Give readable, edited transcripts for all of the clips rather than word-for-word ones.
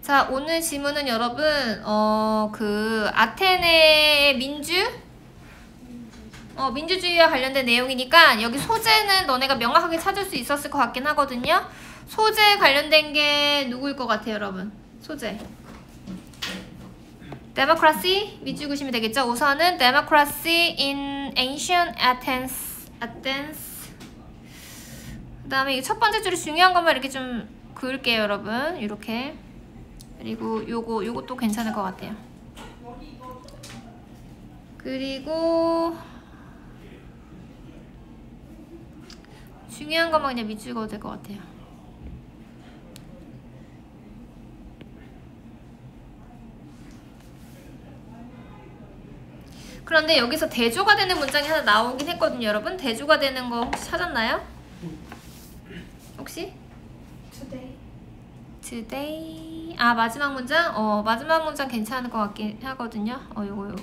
자, 오늘 지문은 여러분 그 아테네 민주주의와 관련된 내용이니까 여기 소재는 너네가 명확하게 찾을 수 있었을 것 같긴 하거든요. 소재 관련된 게 누구일 것 같아요, 여러분? 소재. Democracy 밑줄 그시면 되겠죠? 우선은 Democracy in Ancient Athens. 그 다음에 첫 번째 줄이 중요한 것만 이렇게 좀 그을게요, 여러분. 이렇게. 그리고 요것도 괜찮을 것 같아요. 그리고 중요한 것만 그냥 밑줄 그어도 될 것 같아요. 그런데 여기서 대조가 되는 문장이 하나 나오긴 했거든요, 여러분. 대조가 되는 거 혹시 찾았나요? 혹시? Today. 아, 마지막 문장? 마지막 문장 괜찮을 것 같긴 하거든요. 요거.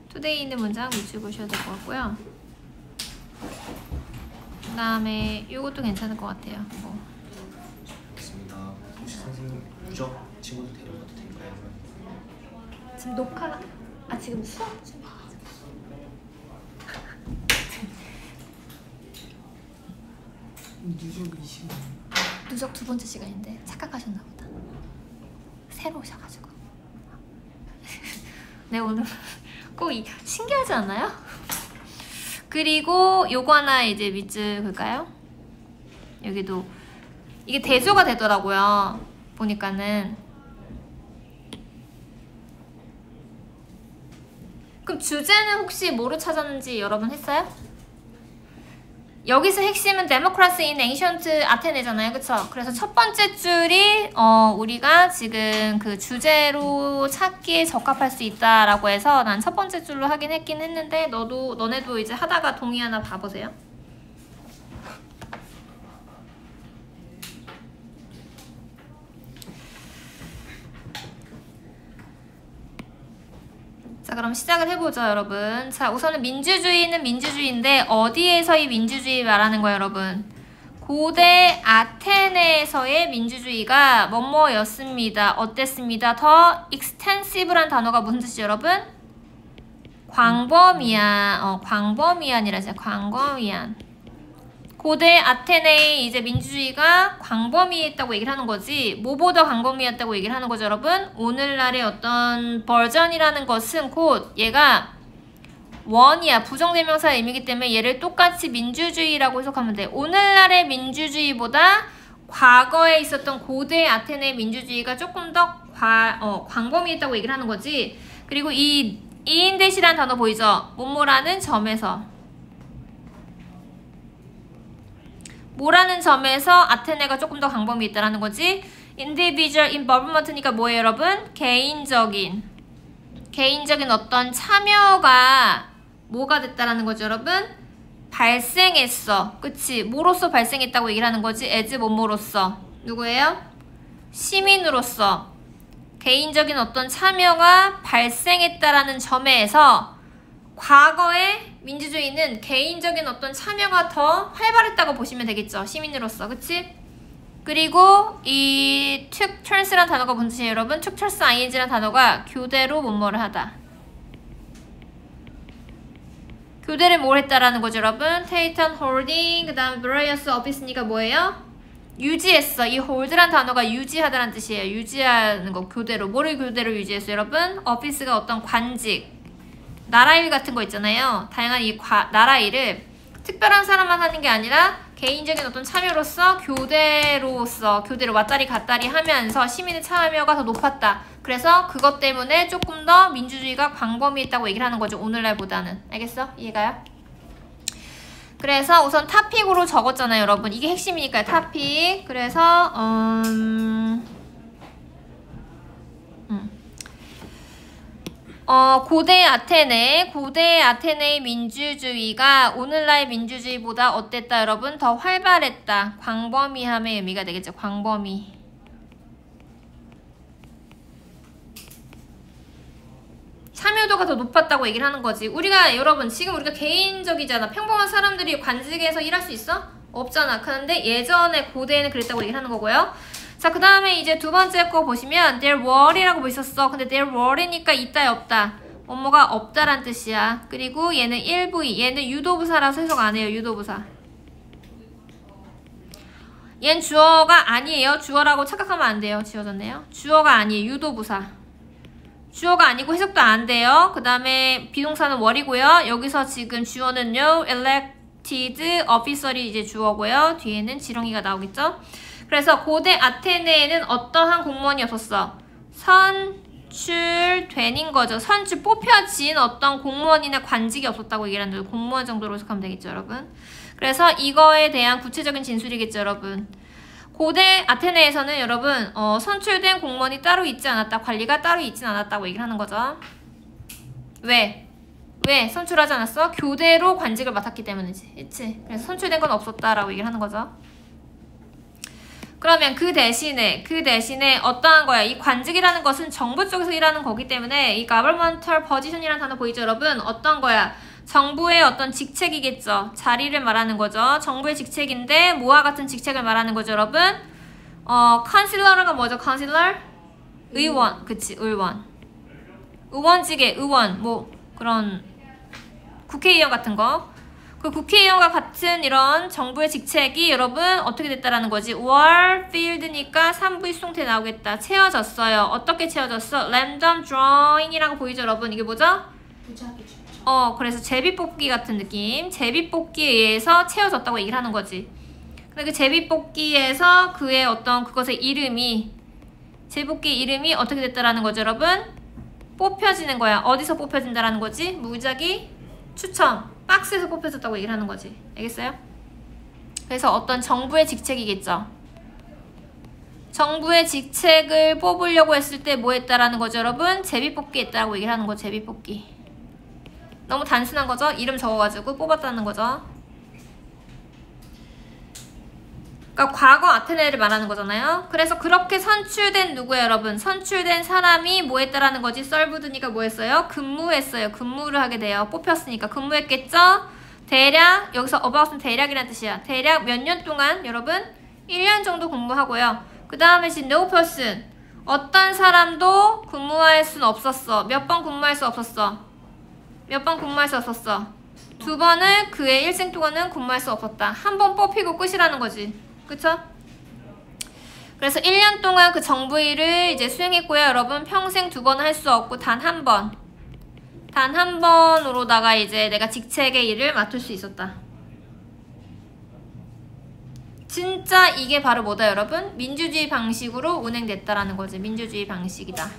today 있는 문장 밑줄 그으셔야 될 것 같고요. 그 다음에 요것도 괜찮을 것 같아요. 알겠습니다. 혹시 선생님 유적 친구들 데려가도 될까요? 지금 녹화, 지금 수업 중. 유적이 시간. 누적 두 번째 시간인데 착각하셨나 보다. 새로 오셔가지고. 네, 오늘 꼭 신기하지 않나요? 그리고 요거 하나 이제 밑줄 그을까요? 여기도 이게 대조가 되더라고요. 보니까는. 그럼 주제는 혹시 뭐로 찾았는지 여러분 했어요? 여기서 핵심은 Democracy in Ancient Athene잖아요, 그쵸? 그래서 첫 번째 줄이 우리가 지금 그 주제로 찾기에 적합할 수 있다라고 해서 난 첫 번째 줄로 하긴 했는데 너네도 이제 하다가 동의 하나 봐보세요. 자, 그럼 시작을 해보죠, 여러분. 자, 우선은 민주주의는 민주주의인데 어디에서의 민주주의 말하는 거예요, 여러분? 고대 아테네에서의 민주주의가 뭐뭐였습니다. 어땠습니다. 더 extensive란 단어가 무슨 뜻이죠, 여러분? 광범위한. 광범위한이라서 광범위한. 고대 아테네의 이제 민주주의가 광범위했다고 얘기를 하는 거지, 뭐보다 광범위했다고 얘기를 하는 거죠, 여러분. 오늘날의 어떤 버전이라는 것은 곧 얘가 원이야, 부정대명사의 의미이기 때문에 얘를 똑같이 민주주의라고 해석하면 돼. 오늘날의 민주주의보다 과거에 있었던 고대 아테네의 민주주의가 조금 더 광범위했다고 얘기를 하는 거지. 그리고 이 인댓이라는 단어 보이죠? 뭐뭐라는 점에서, 뭐라는 점에서 아테네가 조금 더 광범위했다라는 거지. individual involvement니까 뭐예요, 여러분? 개인적인 어떤 참여가 뭐가 됐다라는 거죠, 여러분? 발생했어. 그치? 뭐로서 발생했다고 얘기를 하는 거지? as 뭐뭐로서. 누구예요? 시민으로서 개인적인 어떤 참여가 발생했다라는 점에서 과거의 민주주의는 개인적인 어떤 참여가 더 활발했다고 보시면 되겠죠. 시민으로서. 그치? 그리고 이 took turns라는 단어가 무슨 뜻이에요, 여러분? took turns ing라는 단어가 교대로 뭐뭐를 하다. 교대를 뭘 했다라는 거죠, 여러분? take on holding, 그 다음 various office니까 뭐예요? 유지했어. 이 hold라는 단어가 유지하다라는 뜻이에요. 유지하는 거, 교대로. 뭐를 교대로 유지했어요, 여러분? office가 어떤 관직, 나라 일 같은 거 있잖아요. 다양한 이 나라 일을 특별한 사람만 하는 게 아니라 개인적인 어떤 참여로서 교대로 왔다리 갔다리 하면서 시민의 참여가 더 높았다. 그래서 그것 때문에 조금 더 민주주의가 광범위했다고 얘기를 하는 거죠, 오늘날보다는. 알겠어? 이해가요? 그래서 우선 타픽으로 적었잖아요, 여러분. 이게 핵심이니까요, 타픽. 그래서 고대 아테네의 민주주의가 오늘날 민주주의보다 어땠다, 여러분? 더 활발했다. 광범위함의 의미가 되겠죠. 광범위. 참여도가 더 높았다고 얘기를 하는 거지. 여러분, 지금 우리가 개인적이잖아. 평범한 사람들이 관직에서 일할 수 있어? 없잖아. 그런데 예전에 고대에는 그랬다고 얘기를 하는 거고요. 자, 그 다음에 이제 두 번째 거 보시면 there were이라고 뭐 있었어. 근데 there were니까 있다야 없다. 뭐뭐가 없다란 뜻이야. 그리고 얘는 1V, 얘는 유도부사라서 해석 안 해요. 유도부사. 얘는 주어가 아니에요. 주어라고 착각하면 안 돼요. 지워졌네요. 주어가 아니에요. 유도부사. 주어가 아니고 해석도 안 돼요. 그 다음에 비동사는 were이고요. 여기서 지금 주어는요. elected officer이 이제 주어고요. 뒤에는 지렁이가 나오겠죠. 그래서 고대 아테네에는 어떠한 공무원이 없었어. 선출되는 거죠. 선출 뽑혀진 어떤 공무원이나 관직이 없었다고 얘기를 하는데 공무원 정도로 해석하면 되겠죠, 여러분. 그래서 이거에 대한 구체적인 진술이겠죠, 여러분. 고대 아테네에서는 여러분 선출된 공무원이 따로 있지 않았다. 관리가 따로 있진 않았다고 얘기를 하는 거죠. 왜? 왜 선출하지 않았어? 교대로 관직을 맡았기 때문이지. 그치? 그래서 선출된 건 없었다라고 얘기를 하는 거죠. 그러면 그 대신에 어떠한 거야? 이 관직이라는 것은 정부 쪽에서 일하는 거기 때문에 이 governmental position이라는 단어 보이죠, 여러분? 어떤 거야? 정부의 어떤 직책이겠죠. 자리를 말하는 거죠. 정부의 직책인데 뭐와 같은 직책을 말하는 거죠, 여러분? 컨실러가 뭐죠? 컨실러? 의원. 그치, 의원. 의원직의 의원. 뭐 그런 국회의원 같은 거. 그 국회의원과 같은 이런 정부의 직책이 여러분 어떻게 됐다라는 거지? were filled니까 3V 수동태 나오겠다. 채워졌어요. 어떻게 채워졌어? random drawing이라고 보이죠, 여러분? 이게 뭐죠? 부작위 추천. 그래서 제비뽑기 같은 느낌. 제비뽑기에 의해서 채워졌다고 얘기를 하는 거지. 근데 그 제비뽑기에서 그의 어떤 그것의 이름이 제비뽑기 이름이 어떻게 됐다라는 거죠, 여러분? 뽑혀지는 거야. 어디서 뽑혀진다라는 거지? 무작위 추첨. 박스에서 뽑혀졌다고 얘기를 하는 거지. 알겠어요? 그래서 어떤 정부의 직책이겠죠. 정부의 직책을 뽑으려고 했을 때 뭐 했다라는 거죠, 여러분? 제비뽑기 했다라고 얘기를 하는 거죠. 제비뽑기. 너무 단순한 거죠? 이름 적어가지고 뽑았다는 거죠. 그러니까 과거 아테네를 말하는 거잖아요. 그래서 그렇게 선출된 누구예요, 여러분? 선출된 사람이 뭐 했다라는 거지? 썰부드니까 뭐 했어요? 근무했어요. 근무를 하게 돼요. 뽑혔으니까 근무했겠죠? 대략, 여기서 about은 대략이라는 뜻이야. 대략 몇 년 동안 여러분? 1년 정도 근무하고요. 그 다음에 지금 no person. 어떤 사람도 근무할 수는 없었어. 몇 번 근무할 수 없었어. 몇 번 근무할 수 없었어. 두 번을 그의 일생 동안은 근무할 수 없었다. 한 번 뽑히고 끝이라는 거지. 그쵸? 그래서 1년 동안 그 정부 일을 이제 수행했고요. 여러분 평생 두 번 할 수 없고 단 한 번. 단 한 번으로다가 이제 내가 직책의 일을 맡을 수 있었다. 진짜 이게 바로 뭐다, 여러분? 민주주의 방식으로 운행됐다라는 거지. 민주주의 방식이다.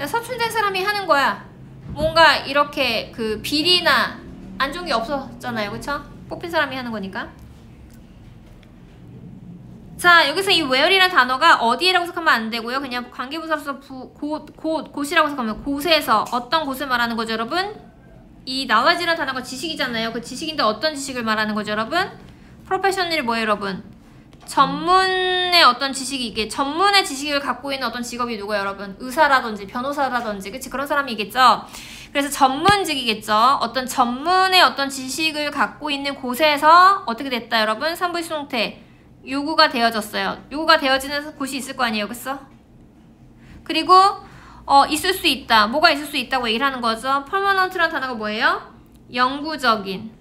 서출된 사람이 하는 거야. 뭔가 이렇게 그 비리나 안 좋은 게 없었잖아요. 그쵸? 뽑힌 사람이 하는 거니까. 자, 여기서 이 where이라는 단어가 어디라고 해석하면 안 되고요. 그냥 관계부사로서 곳이라고 해석하면 곳에서 어떤 곳을 말하는 거죠, 여러분? 이 knowledge라는 단어가 지식이잖아요. 그 지식인데 어떤 지식을 말하는 거죠, 여러분? professional이 뭐예요, 여러분? 전문의 어떤 지식이 이게 전문의 지식을 갖고 있는 어떤 직업이 누구예요, 여러분? 의사라든지 변호사라든지 그치 그런 사람이겠죠. 그래서 전문직이겠죠. 어떤 전문의 어떤 지식을 갖고 있는 곳에서 어떻게 됐다, 여러분? 3V 수동태 요구가 되어졌어요. 요구가 되어지는 곳이 있을 거 아니에요, 그쵸? 그리고 있을 수 있다. 뭐가 있을 수 있다고 얘기를 하는 거죠. permanent라는 단어가 뭐예요? 영구적인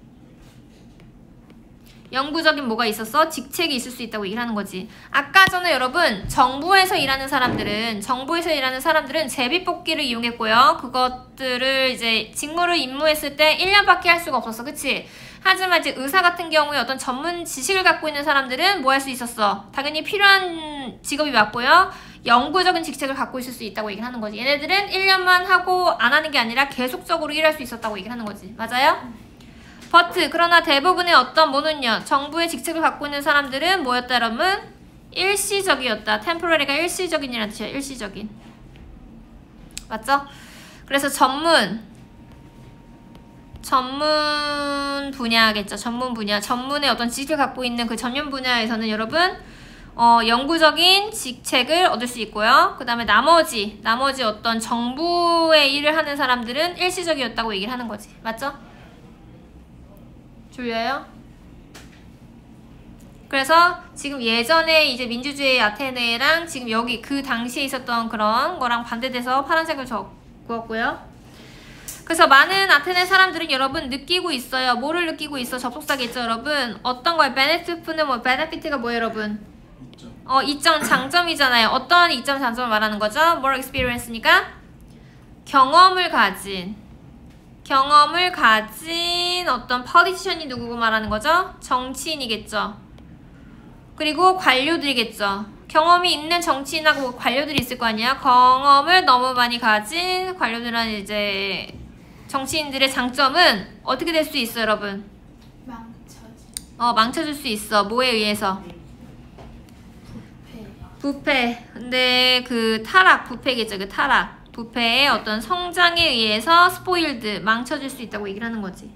뭐가 있었어? 직책이 있을 수 있다고 얘기를 하는 거지. 아까 전에 여러분 정부에서 일하는 사람들은 제비뽑기를 이용했고요. 그것들을 이제 직무를 임무했을 때 1년밖에 할 수가 없었어. 그치? 하지만 이제 의사 같은 경우에 어떤 전문 지식을 갖고 있는 사람들은 뭐 할 수 있었어? 당연히 필요한 직업이 맞고요. 영구적인 직책을 갖고 있을 수 있다고 얘기를 하는 거지. 얘네들은 1년만 하고 안 하는 게 아니라 계속적으로 일할 수 있었다고 얘기를 하는 거지. 맞아요? but 그러나 대부분의 어떤 뭐는요, 정부의 직책을 갖고 있는 사람들은 뭐였다, 여러분? 일시적이었다. temporary가 일시적인이라는 뜻이야. 일시적인. 맞죠? 그래서 전문 분야겠죠. 전문 분야. 전문의 어떤 지식을 갖고 있는 그 전문 분야에서는 여러분 영구적인 직책을 얻을 수 있고요. 그 다음에 나머지 어떤 정부의 일을 하는 사람들은 일시적이었다고 얘기를 하는 거지. 맞죠? 졸려요? 그래서 지금 예전에 이제 민주주의 아테네랑 지금 여기 그 당시에 있었던 그런 거랑 반대돼서 파란색을 적었고요. 그래서 많은 아테네 사람들은 여러분 느끼고 있어요. 뭐를 느끼고 있어? 접속사겠죠, 여러분. 어떤 거예요? 베네피트는 뭐, 베네피트가 뭐예요, 여러분? 이점 장점이잖아요. 어떤 이점 장점을 말하는 거죠? more experience니까 경험을 가진 어떤 politician이 누구고 말하는 거죠? 정치인이겠죠. 그리고 관료들이겠죠. 경험이 있는 정치인하고 관료들이 있을 거 아니야? 경험을 너무 많이 가진 관료들은 이제 정치인들의 장점은 어떻게 될 수 있어, 여러분? 망쳐질 수 있어. 뭐에 의해서? 부패. 근데 그 타락, 부패겠죠. 그 타락. 부패의 어떤 성장에 의해서 스포일드, 망쳐질 수 있다고 얘기를 하는 거지.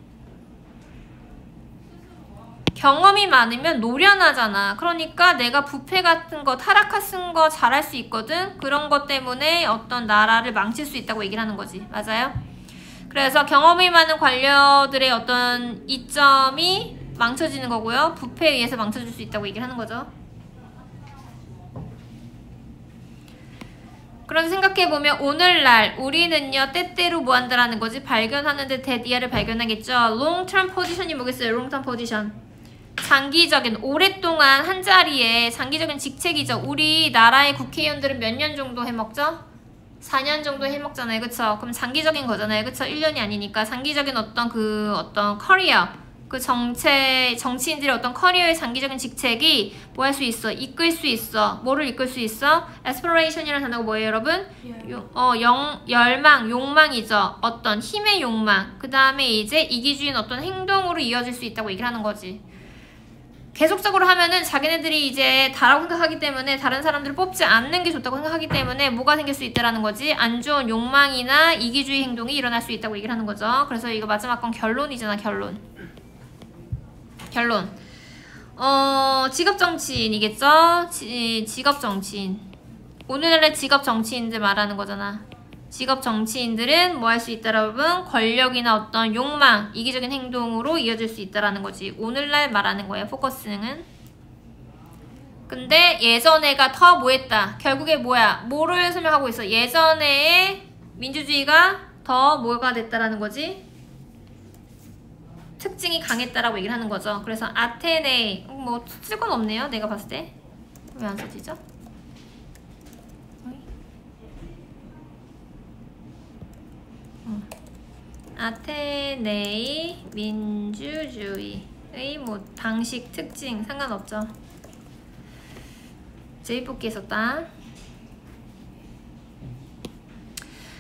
경험이 많으면 노련하잖아. 그러니까 내가 부패 같은 거, 타락 같은 거 잘할 수 있거든. 그런 것 때문에 어떤 나라를 망칠 수 있다고 얘기를 하는 거지. 맞아요? 그래서 경험이 많은 관료들의 어떤 이점이 망쳐지는 거고요. 부패에 의해서 망쳐질 수 있다고 얘기를 하는 거죠. 그런데 생각해보면 오늘날 우리는요 때때로 뭐 한다라는 거지? 발견하는데 데디아를 발견하겠죠. long-term position이 뭐겠어요? long-term position. 장기적인, 오랫동안 한 자리에 장기적인 직책이죠. 우리나라의 국회의원들은 몇 년 정도 해먹죠? 4년 정도 해먹잖아요. 그쵸? 그럼 장기적인 거잖아요. 그쵸? 1년이 아니니까 장기적인 어떤 커리어, 그 정치인들의 어떤 커리어의 장기적인 직책이 뭐 할 수 있어? 이끌 수 있어. 뭐를 이끌 수 있어? aspiration이라는 단어가 뭐예요, 여러분? 열망, 욕망이죠. 어떤 힘의 욕망. 그 다음에 이제 이기주의인 어떤 행동으로 이어질 수 있다고 얘기를 하는 거지. 계속적으로 하면은 자기네들이 이제 다라고 생각하기 때문에 다른 사람들을 뽑지 않는 게 좋다고 생각하기 때문에 뭐가 생길 수 있다라는 거지? 안 좋은 욕망이나 이기주의 행동이 일어날 수 있다고 얘기를 하는 거죠. 그래서 이거 마지막 건 결론이잖아, 결론. 직업정치인이겠죠? 직업정치인. 오늘날의 직업정치인들 말하는 거잖아. 직업정치인들은 뭐 할 수 있다, 여러분? 권력이나 어떤 욕망, 이기적인 행동으로 이어질 수 있다라는 거지. 오늘날 말하는 거예요, 포커스는. 근데 예전에가 더 뭐 했다? 결국에 뭐야? 뭐를 설명하고 있어? 예전에 민주주의가 더 뭐가 됐다라는 거지? 특징이 강했다라고 얘기를 하는 거죠. 그래서 아테네, 뭐 쓸 건 없네요, 내가 봤을 때. 왜 안 써지죠? 아테네의 민주주의의 뭐 방식, 특징 상관없죠. 제일 뽑기 썼다.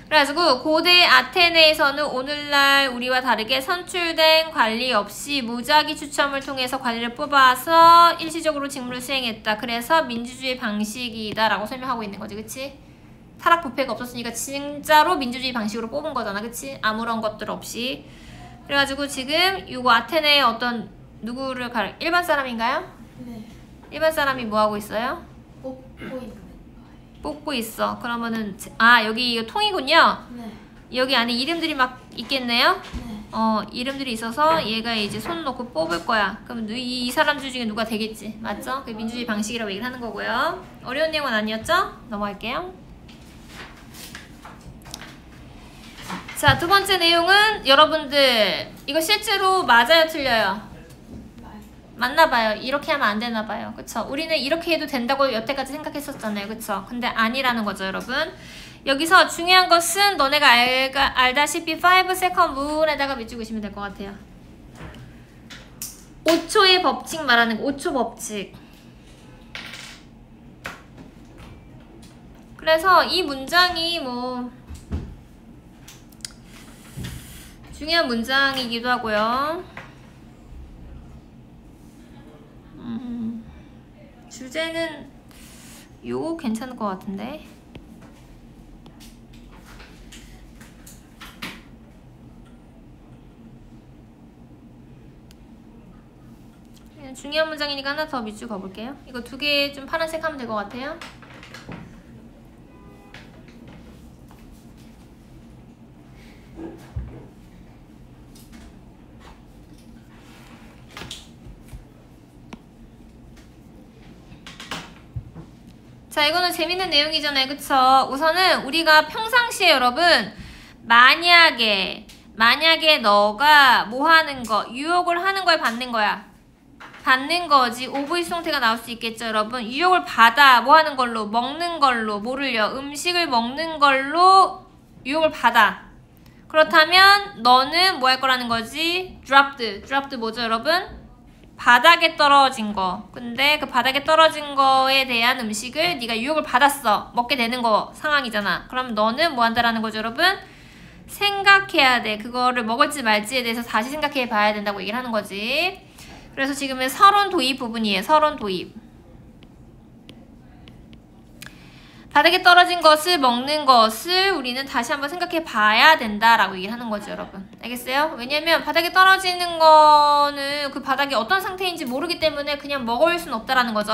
그래가지고 고대 아테네에서는 오늘날 우리와 다르게 선출된 관리 없이 무작위 추첨을 통해서 관리를 뽑아서 일시적으로 직무를 수행했다. 그래서 민주주의 방식이다 라고 설명하고 있는 거지. 그치? 타락 부패가 없었으니까 진짜로 민주주의 방식으로 뽑은 거잖아. 그치? 아무런 것들 없이. 그래가지고 지금 이거 아테네의 어떤 누구를 일반 사람인가요? 네. 일반 사람이 뭐 하고 있어요? 뽑고 있는 거예요. 뽑고 있어. 그러면은 여기 이거 통이군요. 네. 여기 안에 이름들이 막 있겠네요. 네. 이름들이 있어서 얘가 이제 손 놓고 뽑을 거야. 그럼 이 사람들 중에 누가 되겠지. 맞죠? 그 민주주의 방식이라고 얘기를 하는 거고요. 어려운 내용은 아니었죠? 넘어갈게요. 자, 두 번째 내용은 여러분들 이거 실제로 맞아요, 틀려요? 맞나봐요. 이렇게 하면 안 되나봐요. 그쵸? 우리는 이렇게 해도 된다고 여태까지 생각했었잖아요. 그쵸? 근데 아니라는 거죠, 여러분. 여기서 중요한 것은 너네가 알다시피 5second rule에다가 밑줄 그시면 될 것 같아요. 5초의 법칙 말하는 거. 5초 법칙. 그래서 이 문장이 뭐 중요한 문장이기도 하고요. 주제는 요거 괜찮을 것 같은데. 중요한 문장이니까 하나 더 밑줄 가볼게요. 이거 두 개 좀 파란색 하면 될 것 같아요. 자, 이거는 재밌는 내용이잖아요. 그쵸? 우선은 우리가 평상시에 여러분 만약에 너가 뭐 하는 거, 유혹을 하는 거에 받는 거야. 받는 거지. 오브이스 형태가 나올 수 있겠죠, 여러분. 유혹을 받아. 뭐 하는 걸로? 먹는 걸로. 뭐를요? 음식을 먹는 걸로 유혹을 받아. 그렇다면 너는 뭐 할 거라는 거지? dropped 뭐죠, 여러분? 바닥에 떨어진 거. 근데 그 바닥에 떨어진 거에 대한 음식을 네가 유혹을 받았어. 먹게 되는 거 상황이잖아. 그럼 너는 뭐 한다라는 거죠, 여러분? 생각해야 돼. 그거를 먹을지 말지에 대해서 다시 생각해 봐야 된다고 얘기를 하는 거지. 그래서 지금은 서론 도입 부분이에요. 서론 도입. 바닥에 떨어진 것을 먹는 것을 우리는 다시 한번 생각해 봐야 된다라고 얘기를 하는 거죠, 여러분. 알겠어요? 왜냐면 바닥에 떨어지는 거는 그 바닥이 어떤 상태인지 모르기 때문에 그냥 먹을 수는 없다라는 거죠.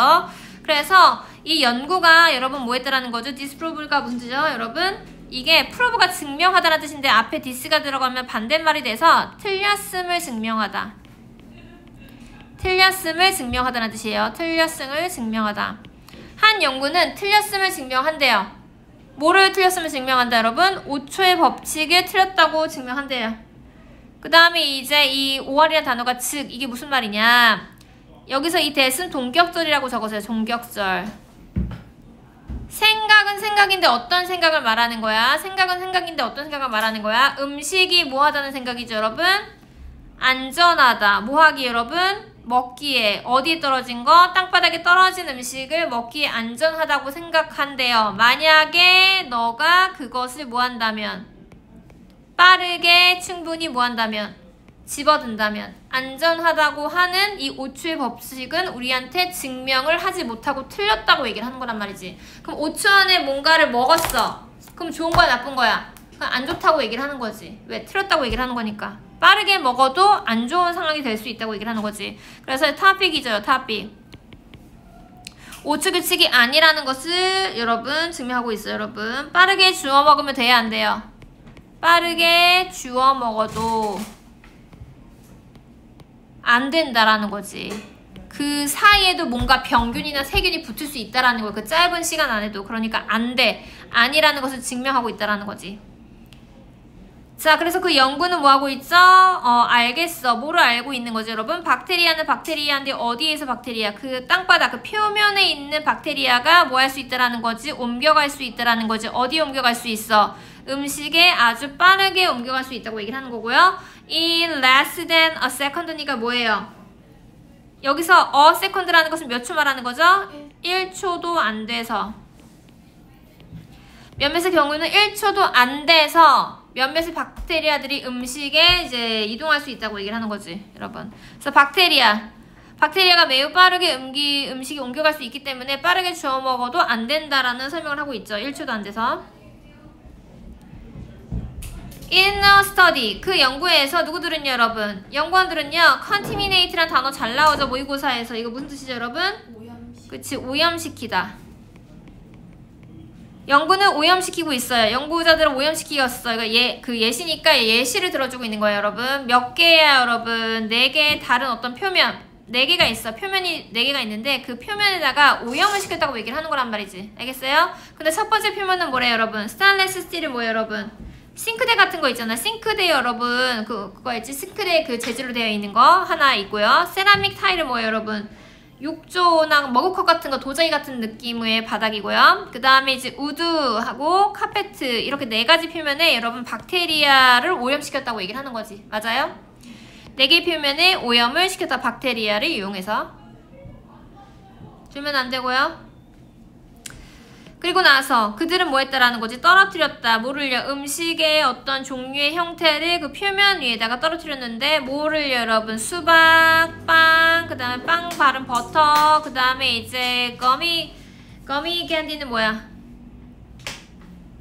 그래서 이 연구가 여러분 뭐 했다라는 거죠? disprove가 무슨 뜻이죠, 여러분? 이게 prove가 증명하다라는 뜻인데 앞에 this가 들어가면 반대말이 돼서 틀렸음을 증명하다. 틀렸음을 증명하다는 뜻이에요. 틀렸음을 증명하다. 한 연구는 틀렸음을 증명한대요. 뭐를 틀렸음을 증명한다, 여러분? 5초의 법칙을 틀렸다고 증명한대요. 그 다음에 이제 이 5R이라는 단어가 즉, 이게 무슨 말이냐. 여기서 이 that은 동격절이라고 적었어요. 동격절. 생각은 생각인데 어떤 생각을 말하는 거야? 생각은 생각인데 어떤 생각을 말하는 거야? 음식이 뭐 하다는 생각이죠, 여러분? 안전하다. 뭐 하기, 여러분? 먹기에. 어디에 떨어진 거? 땅바닥에 떨어진 음식을 먹기에 안전하다고 생각한대요. 만약에 너가 그것을 뭐 한다면? 빠르게 충분히 뭐 한다면? 집어든다면 안전하다고 하는 이 5초의 법칙은 우리한테 증명을 하지 못하고 틀렸다고 얘기를 하는 거란 말이지. 그럼 5초 안에 뭔가를 먹었어. 그럼 좋은 거야, 나쁜 거야? 그럼 안 좋다고 얘기를 하는 거지. 왜? 틀렸다고 얘기를 하는 거니까. 빠르게 먹어도 안 좋은 상황이 될 수 있다고 얘기를 하는 거지. 그래서 토픽이죠, 토픽. 5초 규칙이 아니라는 것을 여러분 증명하고 있어요, 여러분. 빠르게 주워 먹으면 돼야 안 돼요? 빠르게 주워 먹어도 안 된다라는 거지. 그 사이에도 뭔가 병균이나 세균이 붙을 수 있다라는 거예요. 그 짧은 시간 안에도. 그러니까 안 돼. 아니라는 것을 증명하고 있다라는 거지. 자, 그래서 그 연구는 뭐 하고 있죠? 알겠어. 뭐를 알고 있는 거죠, 여러분? 박테리아는 박테리아인데 어디에서 박테리아? 그 땅바닥, 그 표면에 있는 박테리아가 뭐 할 수 있다라는 거지? 옮겨갈 수 있다라는 거지. 어디에 옮겨갈 수 있어? 음식에 아주 빠르게 옮겨갈 수 있다고 얘기를 하는 거고요. In less than a second니까 뭐예요? 여기서 a second라는 것은 몇 초 말하는 거죠? 1초도 안 돼서. 몇몇의 경우는 1초도 안 돼서 몇몇의 박테리아들이 음식에 이제 이동할 수 있다고 얘기를 하는 거지, 여러분. 그래서 박테리아가 매우 빠르게 음식이 옮겨갈 수 있기 때문에 빠르게 주워 먹어도 안 된다라는 설명을 하고 있죠. 1초도 안 돼서. In a study, 그 연구에서 누구들은요, 여러분? 연구원들은요, contaminate란 단어 잘 나오죠, 모의고사에서. 이거 무슨 뜻이죠, 여러분? 그치, 오염시키다. 연구는 오염시키고 있어요. 연구자들은 오염시키겠어요. 그 예시니까 예시를 들어주고 있는 거예요, 여러분. 몇 개야, 여러분? 4개의 다른 어떤 표면. 4개가 있어. 표면이 4개가 있는데 그 표면에다가 오염을 시켰다고 얘기를 하는 거란 말이지. 알겠어요? 근데 첫 번째 표면은 뭐래요, 여러분? 스테인리스 스틸은 뭐예요, 여러분? 싱크대 같은 거 있잖아. 싱크대 여러분. 그거 있지? 싱크대 그 재질로 되어 있는 거 하나 있고요. 세라믹 타일은 뭐예요, 여러분? 욕조나 머그컵 같은 거, 도자기 같은 느낌의 바닥이고요. 그 다음에 이제 우드하고 카페트, 이렇게 4가지 표면에 여러분 박테리아를 오염시켰다고 얘기를 하는 거지. 맞아요? 4개 표면에 오염을 시켰다. 박테리아를 이용해서. 주면 안 되고요. 그리고 나서 그들은 뭐 했다라는 거지? 떨어뜨렸다. 뭐를요? 음식의 어떤 종류의 형태를 그 표면 위에다가 떨어뜨렸는데 뭐를요, 여러분? 수박, 빵, 그 다음에 빵 바른 버터, 그 다음에 이제 거미 캔디는 뭐야?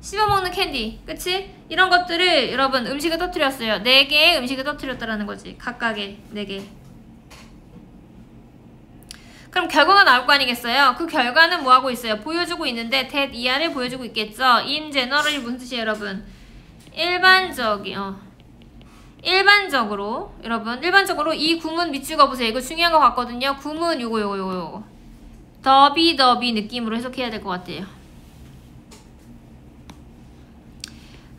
씹어먹는 캔디. 그치? 이런 것들을 여러분 음식에 떨어뜨렸어요. 4개의 음식에 떨어뜨렸다라는 거지. 각각의 4개. 그럼 결과가 나올 거 아니겠어요? 그 결과는 뭐 하고 있어요? 보여주고 있는데 that 이하를 보여주고 있겠죠? in general이 무슨 뜻이에요, 여러분? 일반적으로 여러분 일반적으로 이 구문 밑줄 그어보세요. 이거 중요한 거 같거든요. 구문 요거 더비 느낌으로 해석해야 될 것 같아요.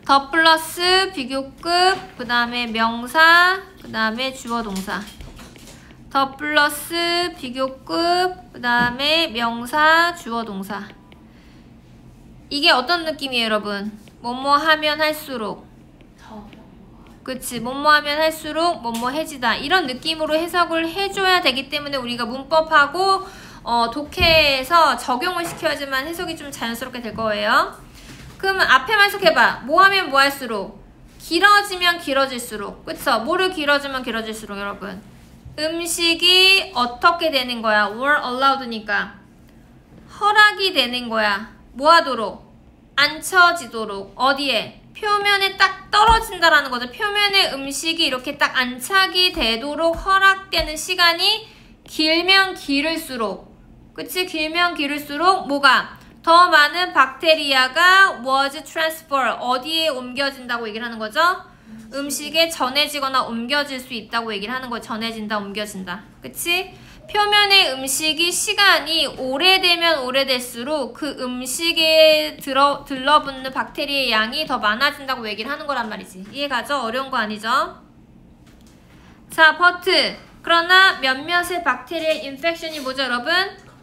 더 플러스 비교급, 그 다음에 명사, 그 다음에 주어 동사. 더 플러스 비교급, 그 다음에 명사, 주어 동사. 이게 어떤 느낌이에요, 여러분? 뭐뭐 하면 할수록. 그치, 뭐뭐 하면 할수록 뭐뭐 해지다. 이런 느낌으로 해석을 해줘야 되기 때문에 우리가 문법하고 독해에서 적용을 시켜야지만 해석이 좀 자연스럽게 될 거예요. 그러면 앞에만 해석해봐. 뭐 하면 뭐 할수록, 길어지면 길어질수록. 그쵸? 뭐를 길어지면 길어질수록 여러분. 음식이 어떻게 되는 거야? were allowed니까 허락이 되는 거야. 뭐 하도록? 안 쳐지도록. 어디에? 표면에 딱 떨어진다라는 거죠. 표면에 음식이 이렇게 딱 안착이 되도록 허락되는 시간이 길면 길을수록, 그치? 길면 길을수록 뭐가? 더 많은 박테리아가 was transfer, 어디에 옮겨진다고 얘기를 하는 거죠? 음식에 전해지거나 옮겨질 수 있다고 얘기를 하는 거예요. 전해진다, 옮겨진다. 그치? 표면의 음식이 시간이 오래되면 오래될수록 그 음식에 들러붙는 박테리아의 양이 더 많아진다고 얘기를 하는 거란 말이지. 이해가죠? 어려운 거 아니죠? 자, but. 그러나 몇몇의 박테리아의 인펙션이 뭐죠, 여러분?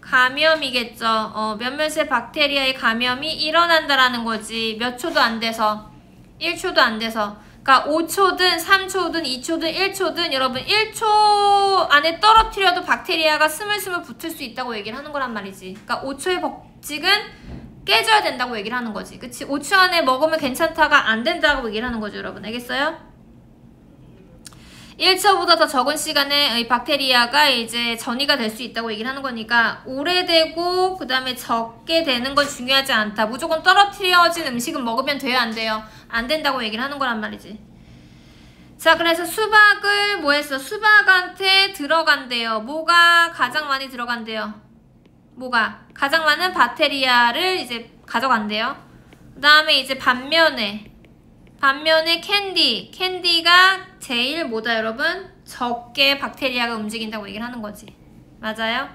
감염이겠죠. 몇몇의 박테리아의 감염이 일어난다라는 거지. 몇 초도 안 돼서. 1초도 안 돼서. 그러니까 5초든 3초든 2초든 1초든 여러분 1초 안에 떨어뜨려도 박테리아가 스물스물 붙을 수 있다고 얘기를 하는 거란 말이지. 그러니까 5초의 법칙은 깨져야 된다고 얘기를 하는 거지. 그치? 5초 안에 먹으면 괜찮다가 안 된다고 얘기를 하는 거죠, 여러분. 알겠어요? 1초보다 더 적은 시간에 이 박테리아가 이제 전이가 될 수 있다고 얘기를 하는 거니까 오래되고 그 다음에 적게 되는 건 중요하지 않다. 무조건 떨어뜨려진 음식은 먹으면 돼요, 안 돼요? 안 된다고 얘기를 하는 거란 말이지. 자, 그래서 수박을 뭐 했어? 수박한테 들어간대요. 뭐가 가장 많이 들어간대요? 뭐가? 가장 많은 박테리아를 이제 가져간대요. 그 다음에 이제 반면에 캔디가 제일 뭐다, 여러분? 적게 박테리아가 움직인다고 얘기를 하는 거지. 맞아요?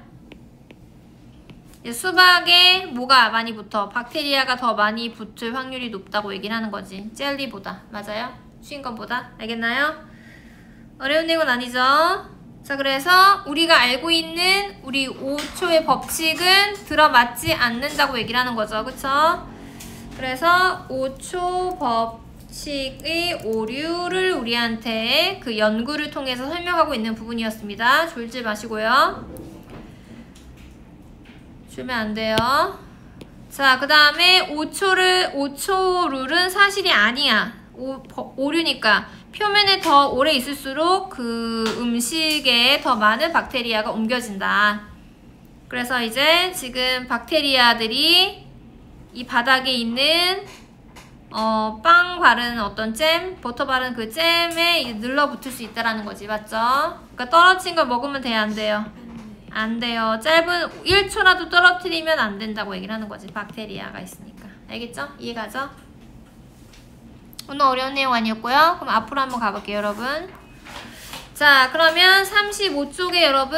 수박에 뭐가 많이 붙어? 박테리아가 더 많이 붙을 확률이 높다고 얘기를 하는 거지. 젤리보다. 맞아요? 슈잉건보다. 알겠나요? 어려운 내용은 아니죠? 자, 그래서 우리가 알고 있는 우리 5초의 법칙은 들어맞지 않는다고 얘기를 하는 거죠. 그쵸? 그래서 5초 법칙의 오류를 우리한테 그 연구를 통해서 설명하고 있는 부분이었습니다. 졸지 마시고요. 주면 안 돼요. 자, 그 다음에 5초 룰은 사실이 아니야. 오류니까. 표면에 더 오래 있을수록 그 음식에 더 많은 박테리아가 옮겨진다. 그래서 이제 지금 박테리아들이 이 바닥에 있는 빵 바른 어떤 잼, 버터 바른 그 잼에 눌러붙을 수 있다라는 거지. 맞죠? 그러니까 떨어진 걸 먹으면 돼요, 안 돼요? 안 돼요. 짧은 1초라도 떨어뜨리면 안 된다고 얘기를 하는 거지. 박테리아가 있으니까. 알겠죠? 이해가죠? 오늘 어려운 내용 아니었고요. 그럼 앞으로 한번 가볼게요, 여러분. 자, 그러면 35쪽에 여러분.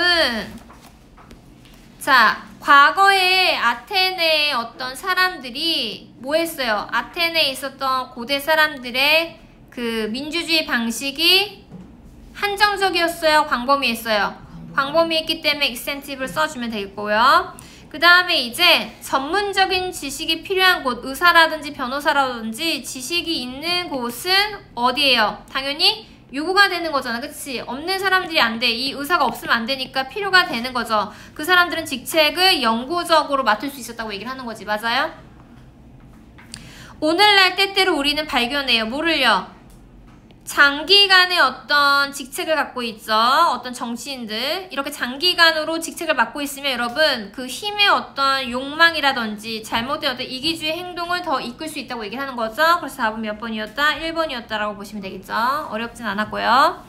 자, 과거에 아테네의 어떤 사람들이 뭐 했어요? 아테네에 있었던 고대 사람들의 그 민주주의 방식이 한정적이었어요? 광범위했어요? 광범위했기 때문에 extensive를 써주면 되겠고요. 그 다음에 이제 전문적인 지식이 필요한 곳, 의사라든지 변호사라든지 지식이 있는 곳은 어디예요? 당연히 요구가 되는 거잖아. 그치? 없는 사람들이 안 돼. 이 의사가 없으면 안 되니까 필요가 되는 거죠. 그 사람들은 직책을 영구적으로 맡을 수 있었다고 얘기를 하는 거지. 맞아요? 오늘날 때때로 우리는 발견해요. 뭐를요? 장기간의 어떤 직책을 갖고 있죠. 어떤 정치인들. 이렇게 장기간으로 직책을 맡고 있으면 여러분 그 힘의 어떤 욕망이라든지 잘못된 어떤 이기주의 행동을 더 이끌 수 있다고 얘기를 하는 거죠. 그래서 답은 몇 번이었다? 1번이었다라고 보시면 되겠죠. 어렵진 않았고요.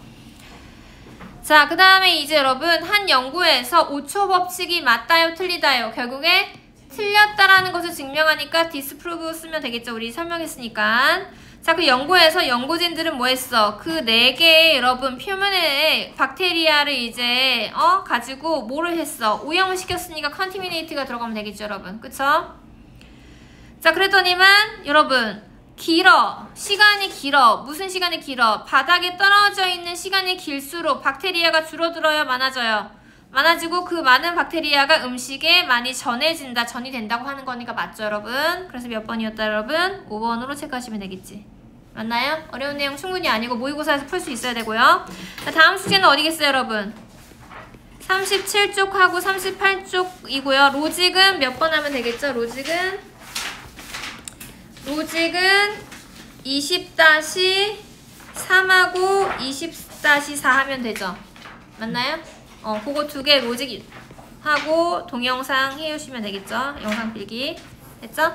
자, 그 다음에 이제 여러분 한 연구에서 5초 법칙이 맞다요? 틀리다요? 결국에 틀렸다라는 것을 증명하니까 disprove 쓰면 되겠죠. 우리 설명했으니까. 자, 그 연구에서 연구진들은 뭐 했어? 그 4개의 여러분 표면에 박테리아를 이제 가지고 뭐를 했어? 오염을 시켰으니까 컨티미네이트가 들어가면 되겠죠, 여러분. 그쵸? 자, 그랬더니만 여러분 길어. 시간이 길어. 무슨 시간이 길어? 바닥에 떨어져 있는 시간이 길수록 박테리아가 줄어들어요, 많아져요? 많아지고 그 많은 박테리아가 음식에 많이 전해진다, 전이 된다고 하는 거니까 맞죠, 여러분? 그래서 몇 번이었다, 여러분? 5번으로 체크하시면 되겠지. 맞나요? 어려운 내용 충분히 아니고 모의고사에서 풀 수 있어야 되고요. 자, 다음 숙제는 어디겠어요, 여러분? 37쪽하고 38쪽이고요. 로직은 몇 번 하면 되겠죠? 로직은 20-3하고 20-4 하면 되죠. 맞나요? 그거 2개 로직하고 동영상 해주시면 되겠죠? 영상 필기. 됐죠?